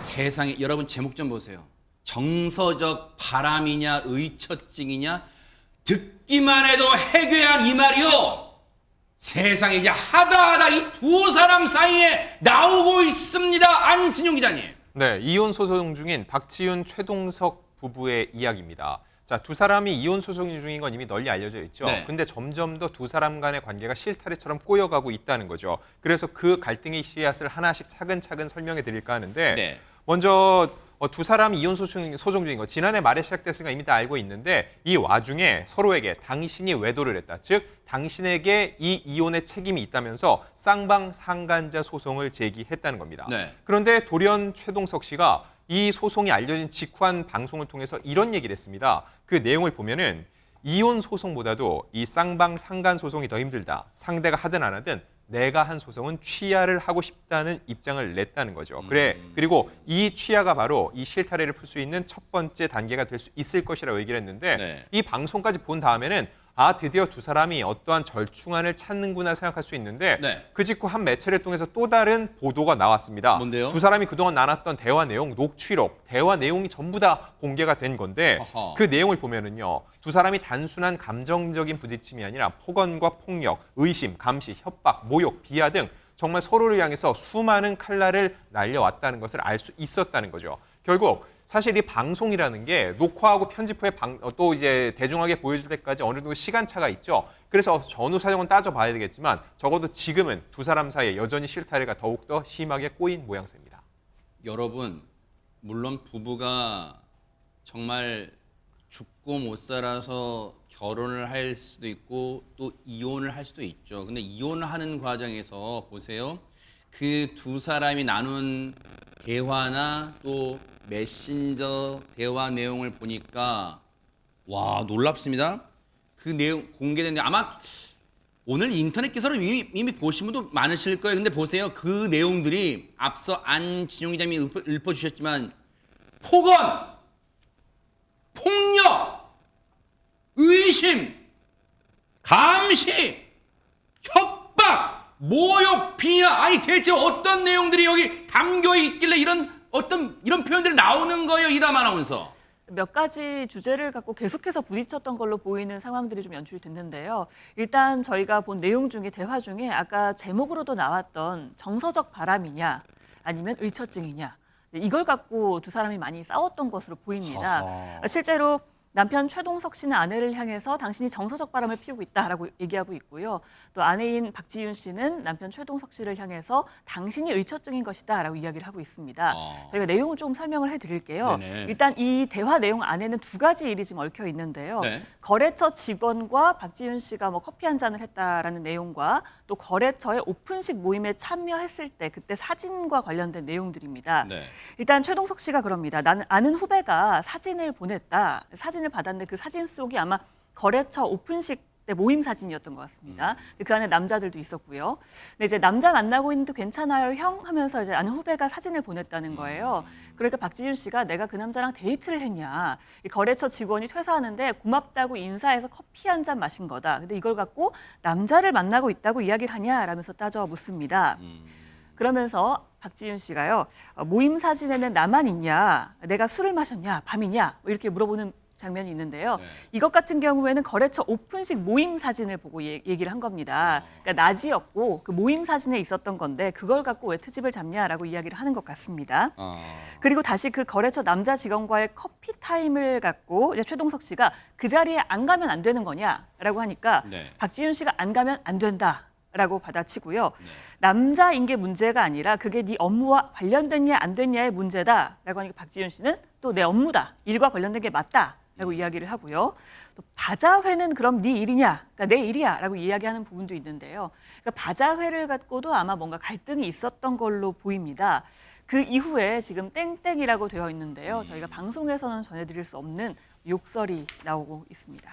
세상에 여러분 제목 좀 보세요. 정서적 바람이냐 의처증이냐 듣기만 해도 해괴한 이 말이요. 세상에 이제 하다 이 두 사람 사이에 나오고 있습니다. 안진용 기자님. 네, 이혼 소송 중인 박지윤, 최동석 부부의 이야기입니다. 자, 두 사람이 이혼 소송 중인 건 이미 널리 알려져 있죠. 네. 근데 점점 더 두 사람 간의 관계가 실타래처럼 꼬여가고 있다는 거죠. 그래서 그 갈등의 씨앗을 하나씩 차근차근 설명해 드릴까 하는데 네. 먼저 두 사람이 이혼 소송 중인 거 지난해 말에 시작됐으니까 이미 다 알고 있는데 이 와중에 서로에게 당신이 외도를 했다. 즉 당신에게 이 이혼의 책임이 있다면서 쌍방상간자 소송을 제기했다는 겁니다. 네. 그런데 돌연 최동석 씨가 이 소송이 알려진 직후 한 방송을 통해서 이런 얘기를 했습니다. 그 내용을 보면은 이혼 소송보다도 이 쌍방상간 소송이 더 힘들다. 상대가 하든 안 하든 내가 한 소송은 취하를 하고 싶다는 입장을 냈다는 거죠. 그리고 이 취하가 바로 이 실타래를 풀 수 있는 첫 번째 단계가 될 수 있을 것이라고 얘기를 했는데 네. 이 방송까지 본 다음에는 드디어 두 사람이 어떠한 절충안을 찾는구나 생각할 수 있는데 네. 그 직후 한 매체를 통해서 또 다른 보도가 나왔습니다. 뭔데요? 두 사람이 그동안 나눴던 대화 내용, 녹취록, 대화 내용이 전부 다 공개가 된 건데 어허. 그 내용을 보면은요. 두 사람이 단순한 감정적인 부딪힘이 아니라 폭언과 폭력, 의심, 감시, 협박, 모욕, 비하 등 정말 서로를 향해서 수많은 칼날을 날려왔다는 것을 알 수 있었다는 거죠. 결국 사실 이 방송이라는 게 녹화하고 편집 후에 또 이제 대중하게 보여질 때까지 어느 정도 시간차가 있죠. 그래서 전후 사정은 따져봐야 되겠지만 적어도 지금은 두 사람 사이에 여전히 실타래가 더욱더 심하게 꼬인 모양새입니다. 여러분 물론 부부가 정말 죽고 못 살아서 결혼을 할 수도 있고 또 이혼을 할 수도 있죠. 근데 이혼을 하는 과정에서 보세요. 그 두 사람이 나눈 대화나 또 메신저 대화 내용을 보니까 와 놀랍습니다. 그 내용 공개된데 아마 오늘 인터넷 기사로 이미 보신 분도 많으실 거예요. 근데 보세요. 그 내용들이 앞서 안진용 기자님이 읊어주셨지만 폭언, 폭력, 의심, 감시, 협박, 모욕, 비하. 아니 대체 어떤 내용들이 여기 담겨 있길래 이런 표현들이 나오는 거예요, 이담 아나운서. 몇 가지 주제를 갖고 계속해서 부딪혔던 걸로 보이는 상황들이 좀 연출이 됐는데요. 일단 저희가 본 내용 중에 대화 중에 아까 제목으로도 나왔던 정서적 바람이냐 아니면 의처증이냐 이걸 갖고 두 사람이 많이 싸웠던 것으로 보입니다. 하하. 실제로 남편 최동석 씨는 아내를 향해서 당신이 정서적 바람을 피우고 있다라고 얘기하고 있고요. 또 아내인 박지윤 씨는 남편 최동석 씨를 향해서 당신이 의처증인 것이다라고 이야기를 하고 있습니다. 저희가 내용을 좀 설명을 해드릴게요. 네네. 일단 이 대화 내용 안에는 두 가지 일이 지금 얽혀 있는데요. 네. 거래처 직원과 박지윤 씨가 커피 한 잔을 했다라는 내용과 또 거래처의 오픈식 모임에 참여했을 때 그때 사진과 관련된 내용들입니다. 네. 일단 최동석 씨가 그럽니다. 나는 아는 후배가 사진을 보냈다. 사진을 받았는데 그 사진 속이 아마 거래처 오픈식 때 모임 사진이었던 것 같습니다. 그 안에 남자들도 있었고요. 근데 이제 남자 만나고 있는데 괜찮아요, 형? 하면서 이제 아는 후배가 사진을 보냈다는 거예요. 그러니까 박지윤 씨가 내가 그 남자랑 데이트를 했냐. 이 거래처 직원이 퇴사하는데 고맙다고 인사해서 커피 한 잔 마신 거다. 근데 이걸 갖고 남자를 만나고 있다고 이야기를 하냐라면서 따져 묻습니다. 그러면서 박지윤 씨가요. 모임 사진에는 나만 있냐, 내가 술을 마셨냐, 밤이냐 이렇게 물어보는 장면이 있는데요. 네. 이것 같은 경우에는 거래처 오픈식 모임 사진을 보고 얘기를 한 겁니다. 그러니까 낮이었고 그 모임 사진에 있었던 건데 그걸 갖고 왜 트집을 잡냐라고 이야기를 하는 것 같습니다. 그리고 다시 그 거래처 남자 직원과의 커피 타임을 갖고 이제 최동석 씨가 그 자리에 안 가면 안 되는 거냐라고 하니까 네. 박지윤 씨가 안 가면 안 된다. 라고 받아치고요. 남자인 게 문제가 아니라 그게 네 업무와 관련됐냐 안 됐냐의 문제다라고 하니까 박지윤 씨는 또 내 업무다. 일과 관련된 게 맞다라고 이야기를 하고요. 또 바자회는 그럼 네 일이냐? 그러니까 내 일이야라고 이야기하는 부분도 있는데요. 그러니까 바자회를 갖고도 아마 뭔가 갈등이 있었던 걸로 보입니다. 그 이후에 지금 땡땡이라고 되어 있는데요. 저희가 방송에서는 전해드릴 수 없는 욕설이 나오고 있습니다.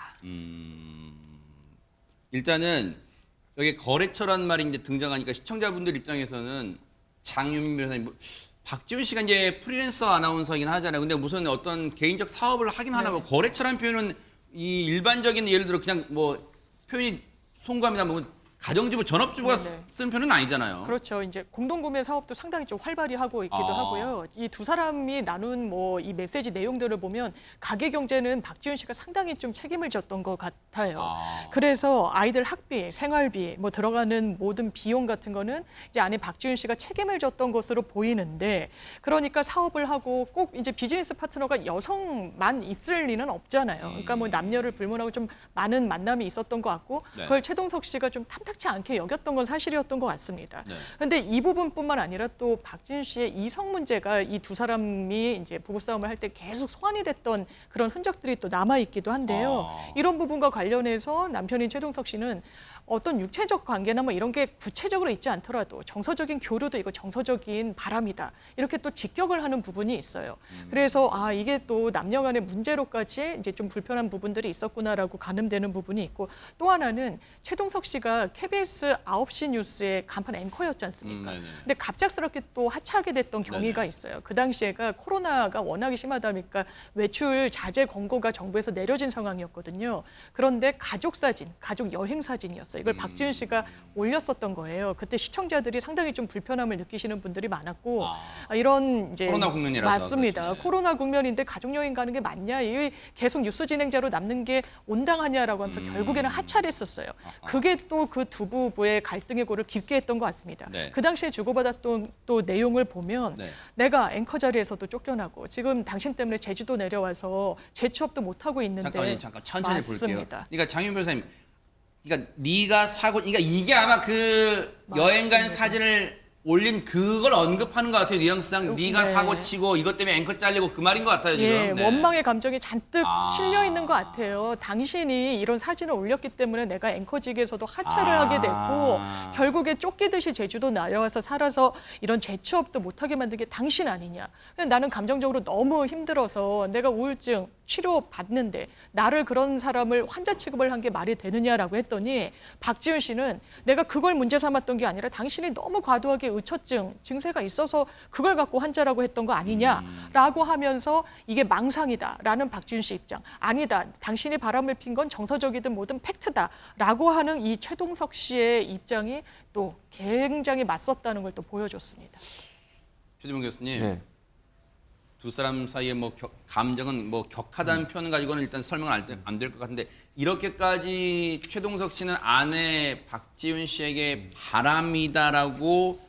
일단은 여기 거래처란 말이 이제 등장하니까 시청자분들 입장에서는 장윤민 변호사님, 박지윤 씨가 이제 프리랜서 아나운서이긴 하잖아요. 근데 무슨 어떤 개인적 사업을 하긴 하나 뭐 거래처란 표현은 이 일반적인 예를 들어 그냥 뭐 표현이 송구합니다. 뭐 가정주부, 전업주부가 네네. 쓰는 편은 아니잖아요. 그렇죠. 이제 공동구매 사업도 상당히 좀 활발히 하고 있기도 아. 하고요. 이 두 사람이 나눈 뭐 이 메시지 내용들을 보면 가계 경제는 박지훈 씨가 상당히 좀 책임을 졌던 것 같아요. 아. 그래서 아이들 학비, 생활비, 뭐 들어가는 모든 비용 같은 거는 이제 아내 박지훈 씨가 책임을 졌던 것으로 보이는데, 그러니까 사업을 하고 꼭 이제 비즈니스 파트너가 여성만 있을 리는 없잖아요. 그러니까 뭐 남녀를 불문하고 좀 많은 만남이 있었던 것 같고, 네. 그걸 최동석 씨가 좀 탐탁치 않게 여겼던 건 사실이었던 것 같습니다. 네. 그런데 이 부분뿐만 아니라 또 박지훈 씨의 이성 문제가 이 두 사람이 이제 부부싸움을 할 때 계속 소환이 됐던 그런 흔적들이 또 남아있기도 한데요. 아. 이런 부분과 관련해서 남편인 최동석 씨는 어떤 육체적 관계나 뭐 이런 게 구체적으로 있지 않더라도 정서적인 교류도 이거 정서적인 바람이다, 이렇게 또 직격을 하는 부분이 있어요. 그래서 아, 이게 또 남녀 간의 문제로까지 이제 좀 불편한 부분들이 있었구나라고 가늠되는 부분이 있고, 또 하나는 최동석 씨가 KBS 9시 뉴스의 간판 앵커였지 않습니까? 네네. 근데 갑작스럽게 또 하차하게 됐던 경위가 네네. 있어요. 그 당시에가 코로나가 워낙에 심하다 보니까 외출 자제 권고가 정부에서 내려진 상황이었거든요. 그런데 가족 사진, 가족 여행 사진이었어요. 이걸 박지훈 씨가 올렸었던 거예요. 그때 시청자들이 상당히 좀 불편함을 느끼시는 분들이 많았고, 이런 이제 코로나 국면이라서 맞습니다. 그렇죠. 네. 코로나 국면인데 가족 여행 가는 게 맞냐? 이 계속 뉴스 진행자로 남는 게 온당하냐라고 하면서 결국에는 하차를 했었어요. 그게 또 그 두 부부의 갈등의 골을 깊게 했던 것 같습니다. 네. 그 당시에 주고받았던 또 내용을 보면 네. 내가 앵커 자리에서도 쫓겨나고 지금 당신 때문에 제주도 내려와서 재취업도 못 하고 있는데 잠깐 천천히 볼게요. 맞습니다. 그러니까 장윤 변호사님, 그러니까 네가 사고, 그러니까 이게 아마 그 여행 간 맞습니다. 사진을 올린 그걸 언급하는 것 같아요. 뉘앙스상 네가 네. 사고 치고 이것 때문에 앵커 잘리고 그 말인 것 같아요. 지금. 예, 네. 원망의 감정이 잔뜩 아. 실려 있는 것 같아요. 당신이 이런 사진을 올렸기 때문에 내가 앵커직에서도 하차를 아. 하게 됐고, 결국에 쫓기듯이 제주도 내려와서 살아서 이런 재취업도 못하게 만든 게 당신 아니냐. 그냥 나는 감정적으로 너무 힘들어서 내가 우울증 치료 받는데 나를 그런 사람을 환자 취급을 한 게 말이 되느냐라고 했더니, 박지훈 씨는 내가 그걸 문제 삼았던 게 아니라 당신이 너무 과도하게 의처증 증세가 있어서 그걸 갖고 환자라고 했던 거 아니냐라고 하면서 이게 망상이다라는 박지훈 씨 입장, 아니다, 당신이 바람을 핀 건 정서적이든 뭐든 팩트다라고 하는 이 최동석 씨의 입장이 또 굉장히 맞섰다는 걸 또 보여줬습니다. 최지봉 교수님, 네. 두 사람 사이에 뭐 감정은 뭐 격하다는 표현을 가지고는 일단 설명은 안 될 것 같은데, 이렇게까지 최동석 씨는 아내 박지훈 씨에게 바람이다라고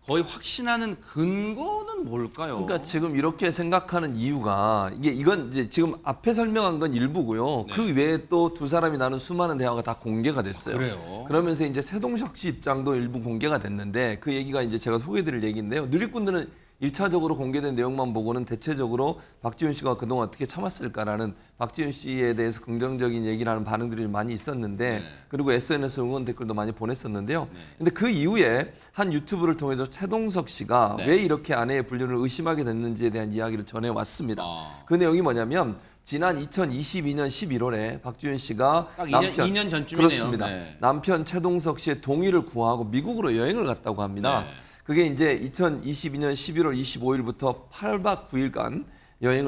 거의 확신하는 근거는 뭘까요? 그러니까 지금 이렇게 생각하는 이유가 이건 이제 지금 앞에 설명한 건 일부고요. 네. 그 외에 또 두 사람이 나눈 수많은 대화가 다 공개가 됐어요. 그래요? 그러면서 이제 최동석 씨 입장도 일부 공개가 됐는데, 그 얘기가 이제 제가 소개해드릴 얘기인데요. 누리꾼들은 1차적으로 공개된 내용만 보고는 대체적으로 박지훈 씨가 그동안 어떻게 참았을까라는 박지훈 씨에 대해서 긍정적인 얘기를 하는 반응들이 많이 있었는데, 네. 그리고 SNS 응원 댓글도 많이 보냈었는데요. 근데 그 이후에 한 유튜브를 통해서 최동석 씨가 네. 왜 이렇게 아내의 불륜을 의심하게 됐는지에 대한 이야기를 전해왔습니다. 아. 그 내용이 뭐냐면, 지난 2022년 11월에 박지훈 씨가 딱 2년 전쯤이네요. 그렇습니다. 네. 남편 최동석 씨의 동의를 구하고 미국으로 여행을 갔다고 합니다. 네. 그게 이제 2022년 11월 25일부터 8박 9일간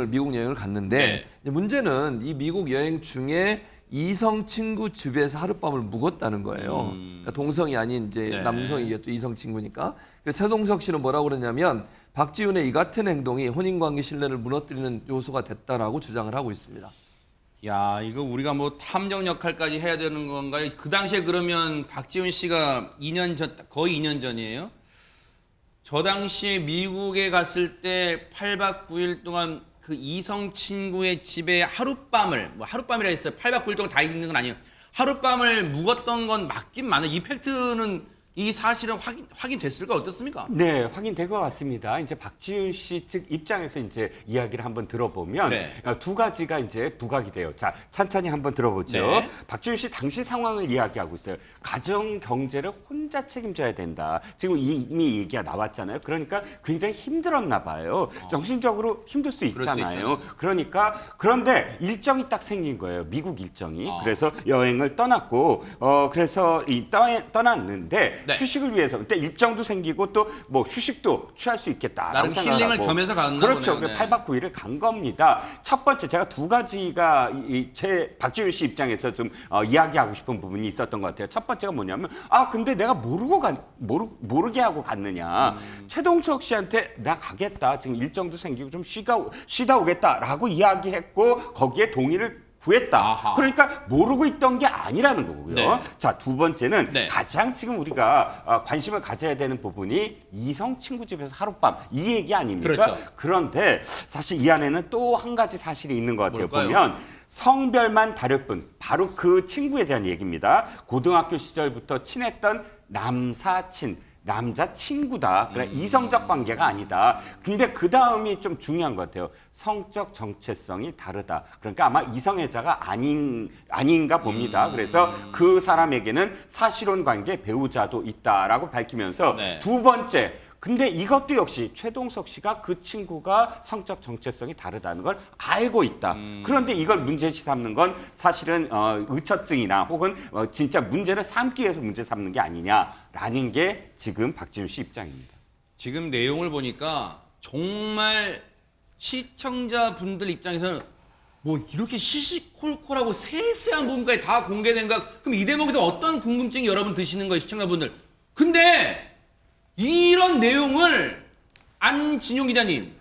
미국 여행을 갔는데, 네. 이제 문제는 이 미국 여행 중에 이성 친구 집에서 하룻밤을 묵었다는 거예요. 그러니까 동성이 아닌 이제 네. 남성이겠죠. 이성 친구니까. 그래서 최동석 씨는 뭐라고 그러냐면, 박지훈의 이 같은 행동이 혼인관계 신뢰를 무너뜨리는 요소가 됐다라고 주장을 하고 있습니다. 야, 이거 우리가 뭐 탐정 역할까지 해야 되는 건가요? 그 당시에 그러면 박지훈 씨가 2년 전, 거의 2년 전이에요? 저 당시에 미국에 갔을 때 8박 9일 동안 그 이성 친구의 집에 하룻밤을, 뭐 하룻밤이라 했어요. 8박 9일 동안 다 있는 건 아니에요. 하룻밤을 묵었던 건 맞긴 맞아요. 이 팩트는, 이 사실은 확인됐을까? 어떻습니까? 네, 확인된 것 같습니다. 이제 박지훈 씨 측 입장에서 이제 이야기를 한번 들어보면 네. 두 가지가 이제 부각이 돼요. 자, 찬찬히 한번 들어보죠. 네. 박지훈 씨 당시 상황을 이야기하고 있어요. 가정 경제를 혼자 책임져야 된다. 지금 이미 얘기가 나왔잖아요. 그러니까 굉장히 힘들었나 봐요. 정신적으로 힘들 수 그럴 수 있잖아요. 있잖아요. 그러니까 그런데 일정이 딱 생긴 거예요. 미국 일정이. 아. 그래서 여행을 떠났고 그래서 떠났는데 네. 휴식을 위해서 그때 일정도 생기고 또 뭐 휴식도 취할 수 있겠다. 나름 힐링을 겸해서 갔나 그렇죠. 보네요. 네. 8박 9일을 간 겁니다. 첫 번째 제가 두 가지가 박지윤 씨 입장에서 좀 이야기하고 싶은 부분이 있었던 것 같아요. 첫 번째가 뭐냐면 근데 내가 모르게 하고 갔느냐. 최동석 씨한테 내가 가겠다. 지금 일정도 생기고 좀 쉬다 오겠다라고 이야기했고 거기에 동의를 구했다. 아하. 그러니까 모르고 있던 게 아니라는 거고요. 네. 자, 두 번째는 네. 가장 지금 우리가 관심을 가져야 되는 부분이 이성 친구 집에서 하룻밤 이 얘기 아닙니까? 그렇죠. 그런데 사실 이 안에는 또 한 가지 사실이 있는 것 같아요. 뭘까요? 보면 성별만 다를 뿐 바로 그 친구에 대한 얘기입니다. 고등학교 시절부터 친했던 남사친 남자 친구다. 그래 이성적 관계가 아니다. 근데 그 다음이 좀 중요한 것 같아요. 성적 정체성이 다르다. 그러니까 아마 이성애자가 아닌가 봅니다. 그래서 그 사람에게는 사실혼 관계 배우자도 있다라고 밝히면서 네. 두 번째. 근데 이것도 역시 최동석 씨가 그 친구가 성적 정체성이 다르다는 걸 알고 있다. 그런데 이걸 문제시 삼는 건 사실은 의처증이나 혹은 진짜 문제를 삼기 위해서 문제 삼는 게 아니냐라는 게 지금 박지윤 씨 입장입니다. 지금 내용을 보니까 정말 시청자분들 입장에서는 뭐 이렇게 시시콜콜하고 세세한 부분까지 다 공개된가? 그럼 이 대목에서 어떤 궁금증이 여러분 드시는 거예요, 시청자분들? 근데 이런 내용을 안진용 기자님,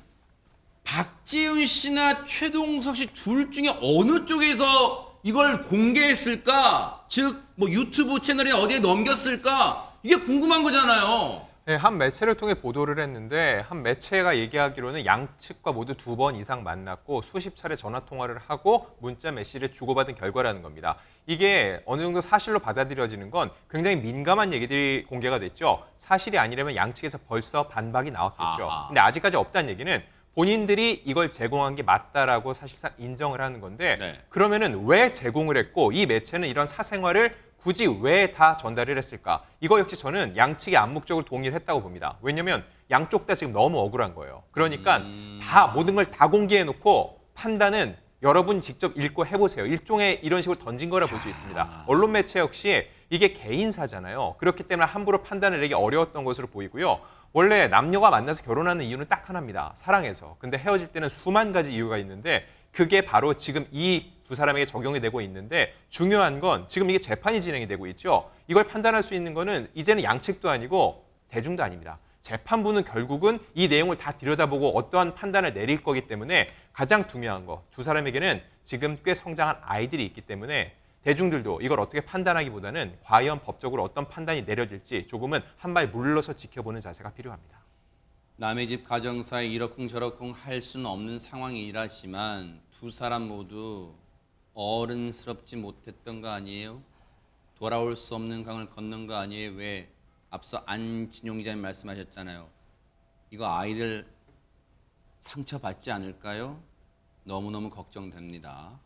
박지윤 씨나 최동석 씨 둘 중에 어느 쪽에서 이걸 공개했을까? 즉, 뭐 유튜브 채널에 어디에 넘겼을까? 이게 궁금한 거잖아요. 네, 한 매체를 통해 보도를 했는데 한 매체가 얘기하기로는 양측과 모두 2번 이상 만났고 수십 차례 전화 통화를 하고 문자 메시지를 주고받은 결과라는 겁니다. 이게 어느 정도 사실로 받아들여지는 건 굉장히 민감한 얘기들이 공개가 됐죠. 사실이 아니라면 양측에서 벌써 반박이 나왔겠죠. 아하. 근데 아직까지 없다는 얘기는 본인들이 이걸 제공한 게 맞다라고 사실상 인정을 하는 건데 네. 그러면은 왜 제공을 했고 이 매체는 이런 사생활을 굳이 왜 다 전달을 했을까? 이거 역시 저는 양측이 암묵적으로 동의를 했다고 봅니다. 왜냐하면 양쪽 다 지금 너무 억울한 거예요. 그러니까 다 모든 걸 다 공개해놓고 판단은 여러분 직접 읽고 해보세요. 일종의 이런 식으로 던진 거라 볼 수 있습니다. 언론 매체 역시 이게 개인사잖아요. 그렇기 때문에 함부로 판단을 내기 어려웠던 것으로 보이고요. 원래 남녀가 만나서 결혼하는 이유는 딱 하나입니다. 사랑해서. 근데 헤어질 때는 수만 가지 이유가 있는데 그게 바로 지금 이 두 사람에게 적용이 되고 있는데 중요한 건 지금 이게 재판이 진행이 되고 있죠. 이걸 판단할 수 있는 거는 이제는 양측도 아니고 대중도 아닙니다. 재판부는 결국은 이 내용을 다 들여다보고 어떠한 판단을 내릴 거기 때문에 가장 중요한 거 두 사람에게는 지금 꽤 성장한 아이들이 있기 때문에 대중들도 이걸 어떻게 판단하기보다는 과연 법적으로 어떤 판단이 내려질지 조금은 한 발 물러서 지켜보는 자세가 필요합니다. 남의 집 가정사에 이러쿵저러쿵 할 수는 없는 상황이라지만 두 사람 모두 어른스럽지 못했던 거 아니에요? 돌아올 수 없는 강을 건넌 거 아니에요? 왜 앞서 안진용 기자님 말씀하셨잖아요. 이거 아이들 상처받지 않을까요? 너무너무 걱정됩니다.